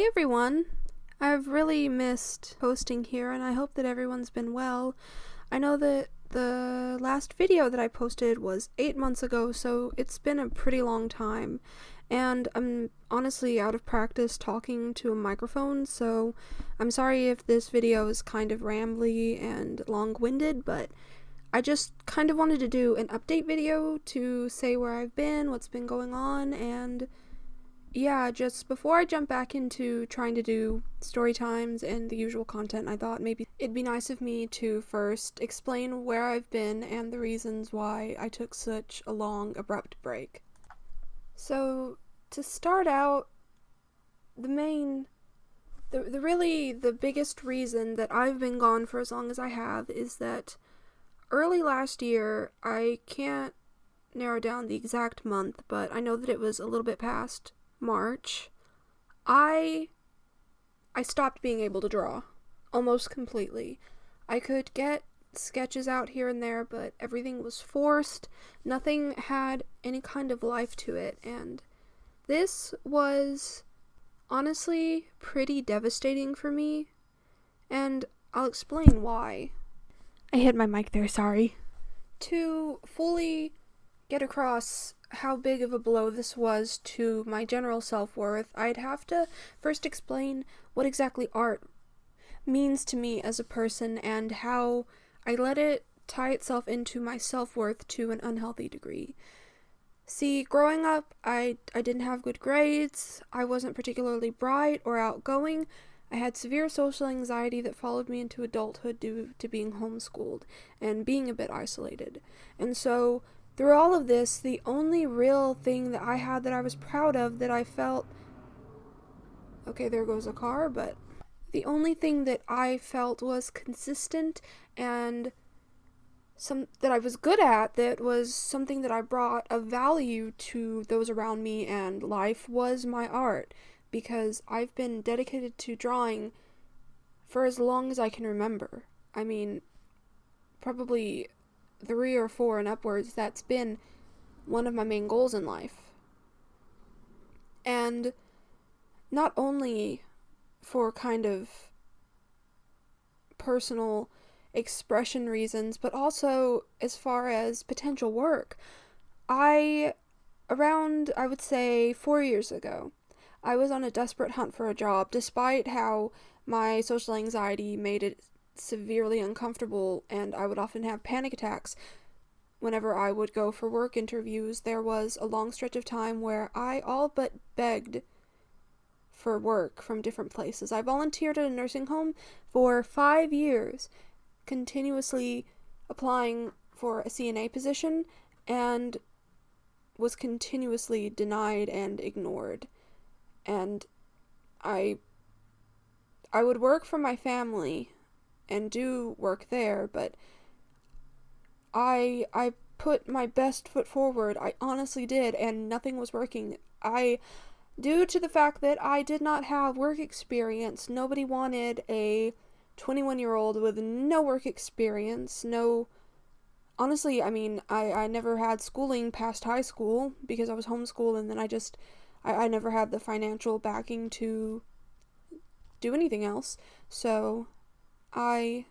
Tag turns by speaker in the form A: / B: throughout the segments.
A: Hey everyone! I've really missed posting here and I hope that everyone's been well. I know that the last video that I posted was 8 months ago, so it's been a pretty long time. And I'm honestly out of practice talking to a microphone, so I'm sorry if this video is kind of rambly and long-winded, but I just kind of wanted to do an update video to say where I've been, what's been going on, and yeah, just before I jump back into trying to do story times and the usual content, I thought maybe it'd be nice of me to first explain where I've been and the reasons why I took such a long, abrupt break. So, to start out, the biggest reason that I've been gone for as long as I have is that early last year, I can't narrow down the exact month, but I know that it was a little bit past March, I stopped being able to draw almost completely. I could get sketches out here and there, but everything was forced. Nothing had any kind of life to it, and this was honestly pretty devastating for me, and I'll explain why. I hit my mic there, sorry. To fully get across how big of a blow this was to my general self-worth, I'd have to first explain what exactly art means to me as a person and how I let it tie itself into my self-worth to an unhealthy degree. See, growing up, I didn't have good grades, I wasn't particularly bright or outgoing, I had severe social anxiety that followed me into adulthood due to being homeschooled and being a bit isolated. And so, through all of this, the only real thing that I had that I was proud of, that I felt, okay, there goes a car, but the only thing that I felt was consistent and that I was good at, that was something that I brought of value to those around me and life, was my art, because I've been dedicated to drawing for as long as I can remember. I mean, probably 3 or 4 and upwards, that's been one of my main goals in life. And not only for kind of personal expression reasons, but also as far as potential work. I would say 4 years ago, I was on a desperate hunt for a job, despite how my social anxiety made it severely uncomfortable, and I would often have panic attacks whenever I would go for work interviews. There was a long stretch of time where I all but begged for work from different places. I volunteered at a nursing home for 5 years, continuously applying for a CNA position, and was continuously denied and ignored. And I would work for my family and do work there, but I put my best foot forward. I honestly did, and nothing was working. Due to the fact that I did not have work experience, nobody wanted a 21-year-old with no work experience, honestly, I mean, I never had schooling past high school because I was homeschooled, and then I never had the financial backing to do anything else, so I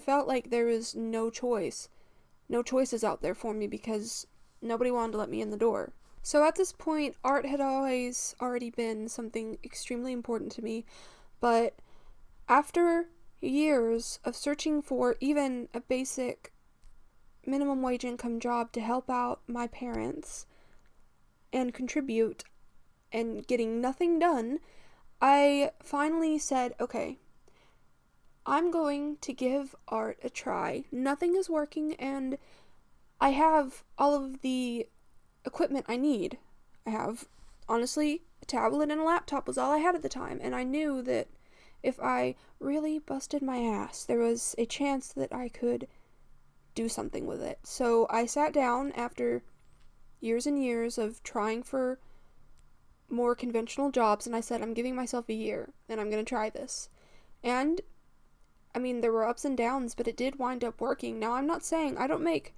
A: felt like there was no choices out there for me because nobody wanted to let me in the door. So at this point, art had always already been something extremely important to me, but after years of searching for even a basic minimum wage income job to help out my parents and contribute and getting nothing done, I finally said, okay, I'm going to give art a try. Nothing is working, and I have all of the equipment I need. I have, honestly, a tablet and a laptop was all I had at the time, and I knew that if I really busted my ass, there was a chance that I could do something with it. So I sat down after years and years of trying for more conventional jobs, and I said, I'm giving myself a year, and I'm going to try this. And I mean, there were ups and downs, but it did wind up working. Now, I'm not saying I don't make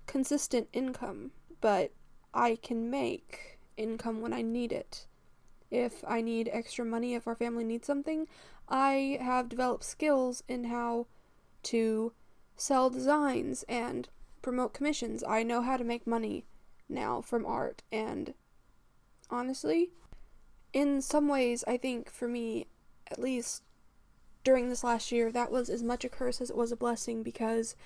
A: consistent income, but I can make income when I need it. if I need extra money, if our family needs something. I have developed skills in how to sell designs and promote commissions. I know how to make money now from art, and honestly, in some ways, I think for me, at least during this last year, that was as much a curse as it was a blessing, because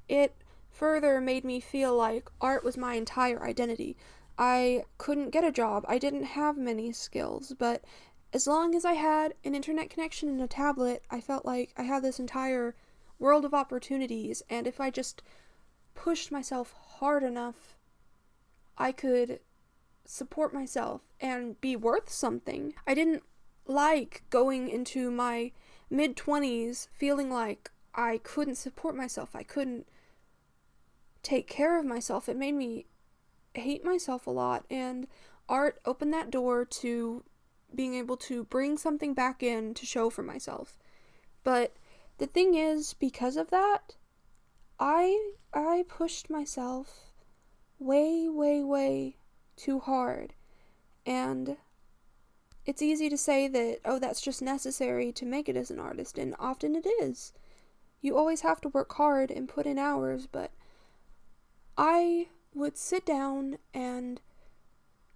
A: it further made me feel like art was my entire identity. I couldn't get a job. I didn't have many skills, but as long as I had an internet connection and a tablet, I felt like I had this entire world of opportunities, and if I just pushed myself hard enough, I could support myself and be worth something. I didn't like going into my mid-20s feeling like I couldn't support myself. I couldn't take care of myself. It made me hate myself a lot, and art opened that door to being able to bring something back in to show for myself. But the thing is, because of that, I pushed myself way too hard. And it's easy to say that, oh, that's just necessary to make it as an artist, and often it is. You always have to work hard and put in hours, but I would sit down and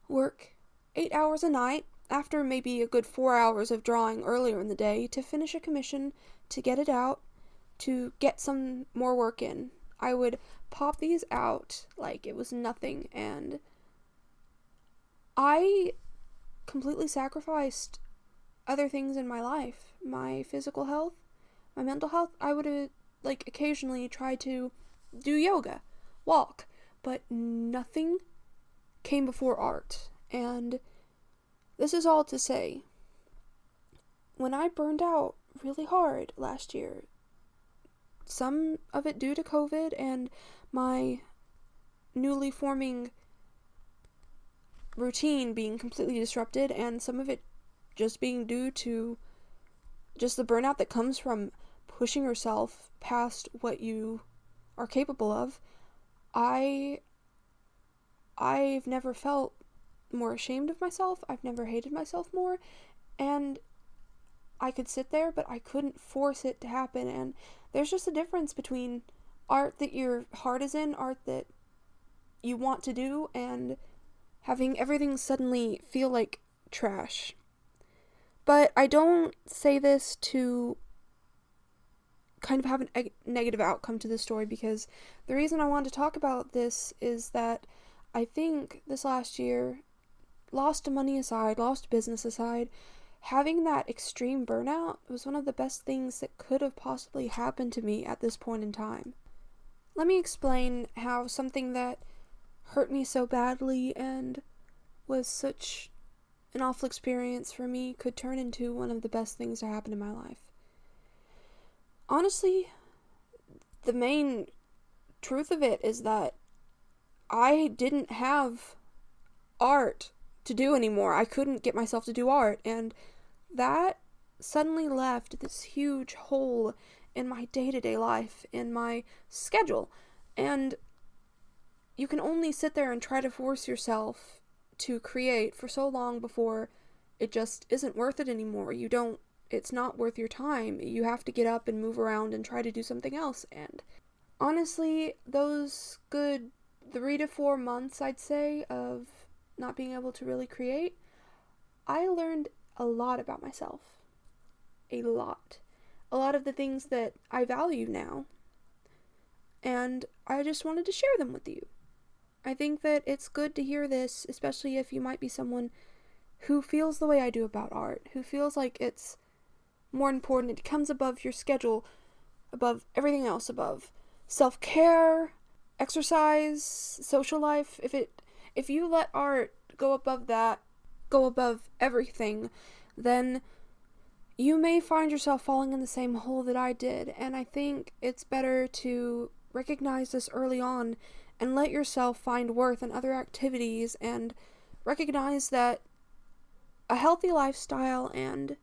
A: work 8 hours a night after maybe a good 4 hours of drawing earlier in the day to finish a commission, to get it out, to get some more work in. I would pop these out like it was nothing, and I completely sacrificed other things in my life. My physical health, my mental health. I would occasionally try to do yoga, walk, but nothing came before art. And this is all to say, when I burned out really hard last year, some of it due to COVID and my newly forming routine being completely disrupted, and some of it just being due to just the burnout that comes from pushing yourself past what you are capable of, I've never felt more ashamed of myself. I've never hated myself more, and I could sit there, but I couldn't force it to happen. And there's just a difference between art that your heart is in, art that you want to do, and having everything suddenly feel like trash. But I don't say this to kind of have a negative outcome to the story, because the reason I want to talk about this is that I think this last year, lost money aside, lost business aside, having that extreme burnout was one of the best things that could have possibly happened to me at this point in time. Let me explain how something that hurt me so badly and was such an awful experience for me could turn into one of the best things to happen in my life. Honestly, the main truth of it is that I didn't have art to do anymore. I couldn't get myself to do art, and that suddenly left this huge hole in my day-to-day life, in my schedule. And you can only sit there and try to force yourself to create for so long before it just isn't worth it anymore. It's not worth your time. You have to get up and move around and try to do something else. And honestly, those good 3 to 4 months, I'd say, of not being able to really create, I learned a lot about myself. A lot. A lot of the things that I value now. And I just wanted to share them with you. I think that it's good to hear this, especially if you might be someone who feels the way I do about art, who feels like it's more important, it comes above your schedule, above everything else, above self-care, exercise, social life. If you let art go above that, go above everything, then you may find yourself falling in the same hole that I did. And I think it's better to recognize this early on and let yourself find worth in other activities, and recognize that a healthy lifestyle and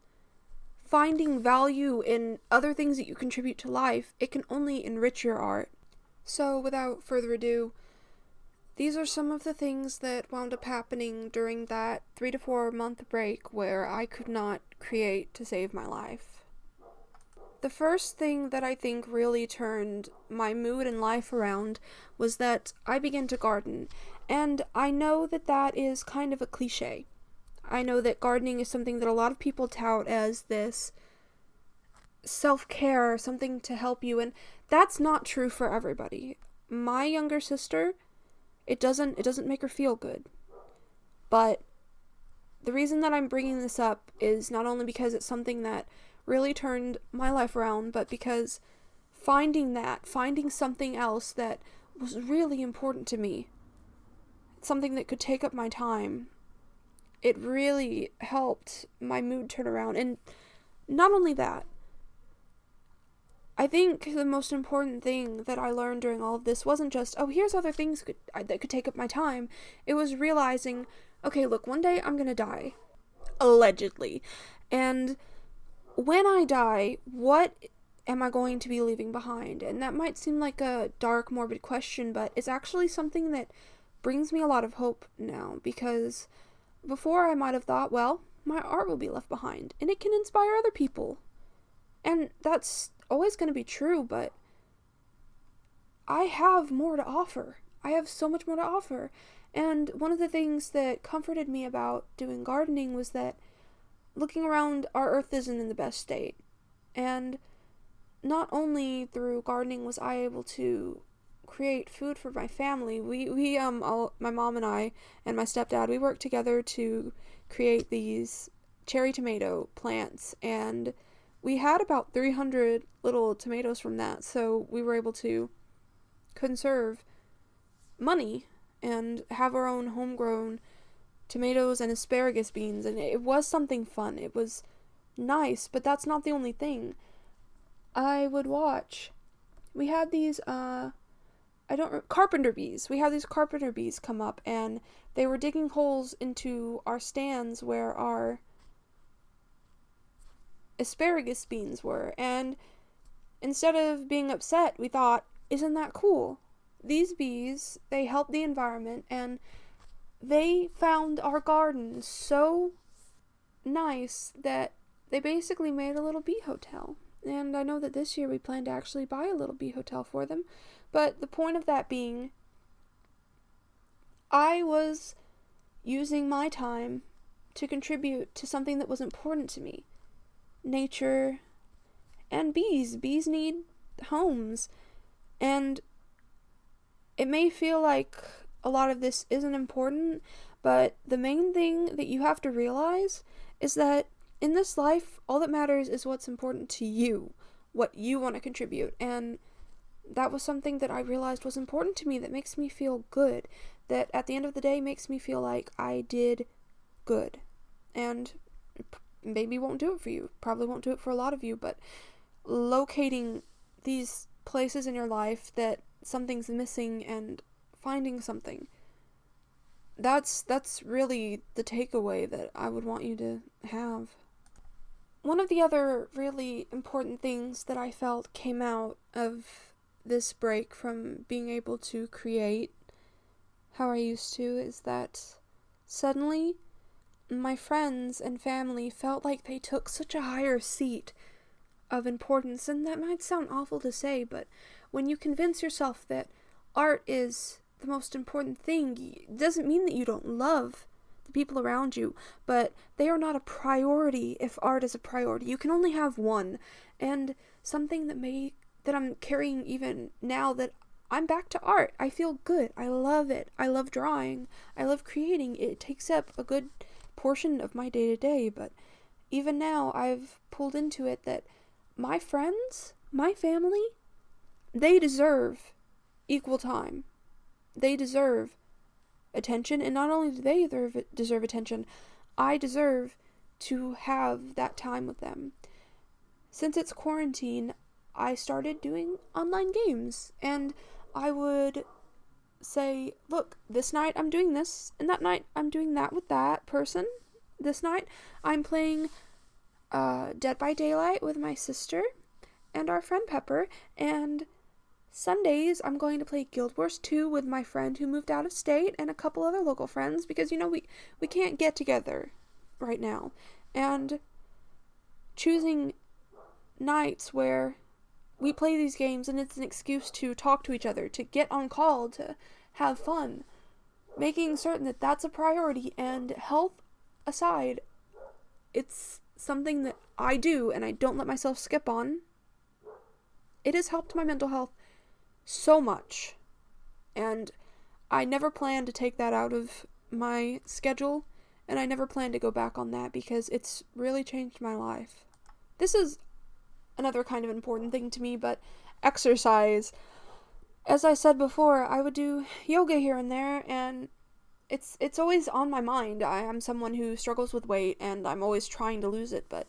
A: finding value in other things that you contribute to life, it can only enrich your art. So without further ado, These are some of the things that wound up happening during that 3 to 4 month break where I could not create to save my life. The first thing that I think really turned my mood and life around was that I began to garden, and I know that that is kind of a cliche. I know that gardening is something that a lot of people tout as this self-care, something to help you, and that's not true for everybody. My younger sister, it doesn't make her feel good. But the reason that I'm bringing this up is not only because it's something that really turned my life around, but because finding something else that was really important to me, something that could take up my time, it really helped my mood turn around. And not only that, I think the most important thing that I learned during all of this wasn't just, oh, here's other things that could take up my time. It was realizing, okay, look, one day I'm gonna die. Allegedly. And when I die, what am I going to be leaving behind? And that might seem like a dark, morbid question, but it's actually something that brings me a lot of hope now, because before I might have thought, well, my art will be left behind, and it can inspire other people. And that's always going to be true, but I have more to offer. I have so much more to offer. And one of the things that comforted me about doing gardening was that looking around, our earth isn't in the best state. And not only through gardening was I able to create food for my family, my mom and I and my stepdad, we worked together to create these cherry tomato plants, and we had about 300 little tomatoes from that, so we were able to conserve money and have our own homegrown tomatoes and asparagus beans, and it was something fun. It was nice, but that's not the only thing. I would watch. We had these, carpenter bees. We had these carpenter bees come up, and they were digging holes into our stands where our asparagus beans were, and instead of being upset, we thought, isn't that cool? These bees, they help the environment, and they found our garden so nice that they basically made a little bee hotel. And I know that this year we plan to actually buy a little bee hotel for them, but the point of that being, I was using my time to contribute to something that was important to me. Nature and bees. Bees need homes, and it may feel like a lot of this isn't important, but the main thing that you have to realize is that in this life, all that matters is what's important to you, what you want to contribute, and that was something that I realized was important to me, that makes me feel good, that at the end of the day makes me feel like I did good. And maybe won't do it for you, probably won't do it for a lot of you, but locating these places in your life that something's missing and finding something, that's really the takeaway that I would want you to have. One of the other really important things that I felt came out of this break from being able to create how I used to is that suddenly my friends and family felt like they took such a higher seat of importance, and that might sound awful to say, but when you convince yourself that art is the most important thing, it doesn't mean that you don't love the people around you, but they are not a priority if art is a priority. You can only have one, and something that I'm carrying even now, that I'm back to art. I feel good. I love it. I love drawing. I love creating. It takes up a good portion of my day-to-day, but even now I've pulled into it that my friends, my family, they deserve equal time. They deserve attention, and not only do they deserve attention, I deserve to have that time with them. Since it's quarantine, I started doing online games, and I would say, look, this night I'm doing this, and that night I'm doing that with that person. This night I'm playing Dead by Daylight with my sister and our friend Pepper, and Sundays, I'm going to play Guild Wars 2 with my friend who moved out of state and a couple other local friends because, we can't get together right now. And choosing nights where we play these games and it's an excuse to talk to each other, to get on call, to have fun. Making certain that that's a priority, and health aside, it's something that I do and I don't let myself skip on. It has helped my mental health so much, and I never plan to take that out of my schedule, and I never plan to go back on that because it's really changed my life. This is another kind of important thing to me, but exercise. As I said before, I would do yoga here and there, and it's always on my mind. I am someone who struggles with weight, and I'm always trying to lose it, but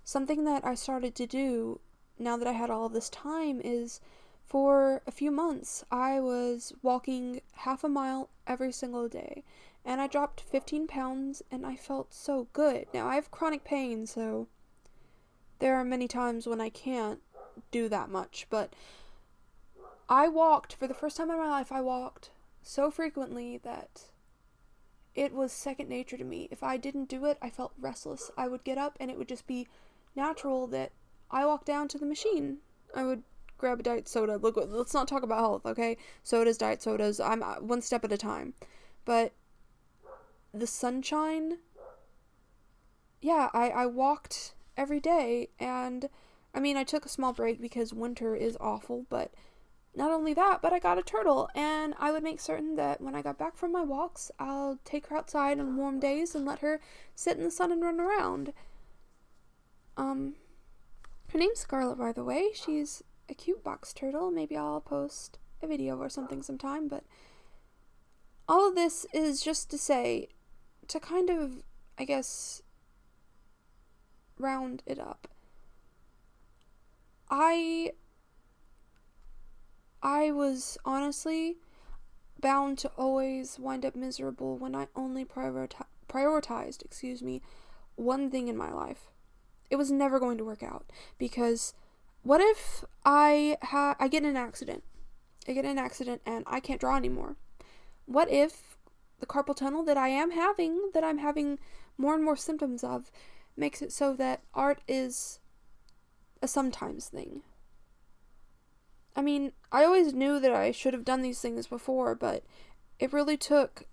A: something that I started to do now that I had all of this time is, for a few months, I was walking half a mile every single day, and I dropped 15 pounds, and I felt so good. Now, I have chronic pain, so there are many times when I can't do that much, but I walked, for the first time in my life, I walked so frequently that it was second nature to me. If I didn't do it, I felt restless. I would get up and it would just be natural that I walked down to the machine. I would grab a diet soda. Look, let's not talk about health, okay? Sodas, diet sodas, I'm one step at a time. But the sunshine, yeah, I walked every day, and I took a small break because winter is awful, but not only that, but I got a turtle, and I would make certain that when I got back from my walks, I'll take her outside on warm days and let her sit in the sun and run around. Her name's Scarlet, by the way. She's a cute box turtle. Maybe I'll post a video or something sometime, but all of this is just to say, to kind of, I guess, round it up. I was honestly bound to always wind up miserable when I only prioritized, one thing in my life. It was never going to work out, because what if I get in an accident? I get in an accident and I can't draw anymore. What if the carpal tunnel that I'm having more and more symptoms of, makes it so that art is a sometimes thing? I always knew that I should have done these things before, but it really took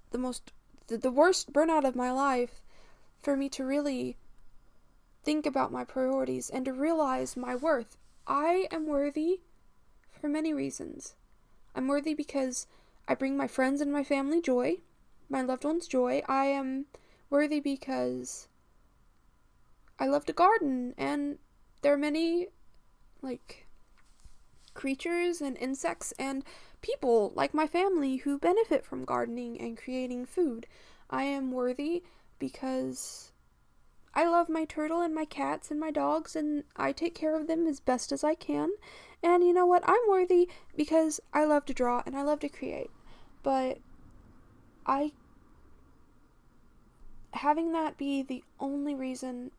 A: the worst burnout of my life for me to really think about my priorities and to realize my worth. I am worthy for many reasons. I'm worthy because I bring my friends and my family joy, my loved ones joy. I am worthy because I love to garden, and there are many, creatures and insects and people like my family who benefit from gardening and creating food. I am worthy because I love my turtle and my cats and my dogs, and I take care of them as best as I can. And you know what? I'm worthy because I love to draw and I love to create. But having that be the only reason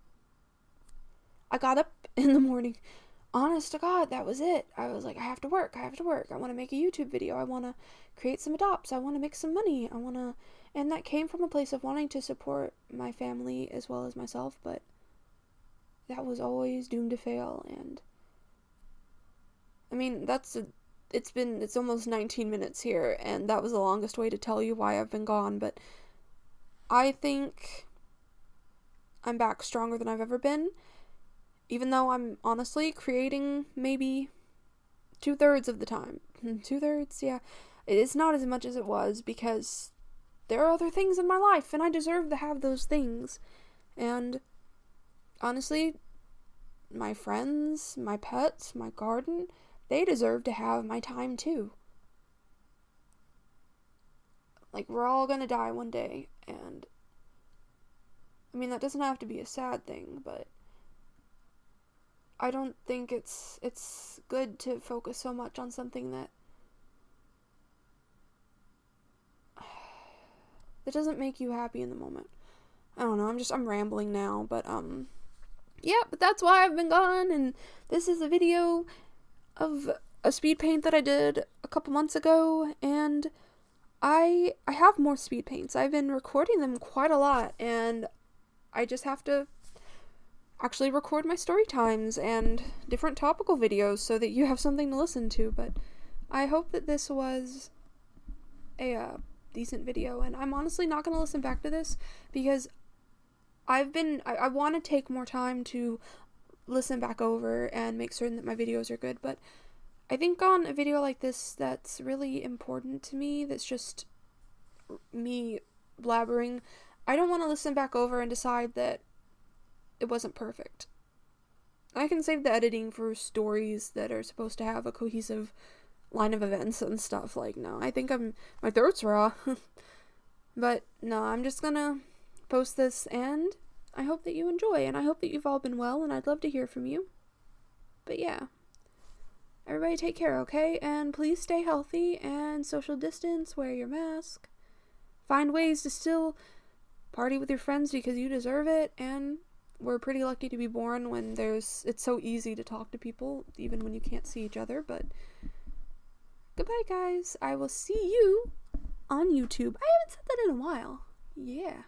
A: I got up in the morning, honest to God, that was it. I was like, I have to work. I want to make a YouTube video. I want to create some adopts. I want to make some money. And that came from a place of wanting to support my family as well as myself, but that was always doomed to fail. And it's almost 19 minutes here, and that was the longest way to tell you why I've been gone, but I think I'm back stronger than I've ever been. Even though I'm honestly creating maybe 2/3 of the time. 2/3, yeah. It's not as much as it was because there are other things in my life and I deserve to have those things. And honestly, my friends, my pets, my garden, they deserve to have my time too. We're all gonna die one day, and that doesn't have to be a sad thing, but I don't think it's good to focus so much on something that doesn't make you happy in the moment. I don't know, I'm rambling now, but yeah, but that's why I've been gone, and this is a video of a speed paint that I did a couple months ago, and I have more speed paints. I've been recording them quite a lot, and I just have to actually record my story times and different topical videos so that you have something to listen to. But I hope that this was a decent video, and I'm honestly not going to listen back to this because I want to take more time to listen back over and make certain that my videos are good, but I think on a video like this that's really important to me, that's just me blabbering, I don't want to listen back over and decide that it wasn't perfect. I can save the editing for stories that are supposed to have a cohesive line of events and stuff. Like, no, I think my throat's raw. But no, I'm just gonna post this, and I hope that you enjoy, and I hope that you've all been well, and I'd love to hear from you. But yeah, everybody take care, okay? And please stay healthy and social distance, wear your mask, find ways to still party with your friends because you deserve it, and we're pretty lucky to be born when it's so easy to talk to people, even when you can't see each other. But goodbye, guys. I will see you on YouTube. I haven't said that in a while. Yeah.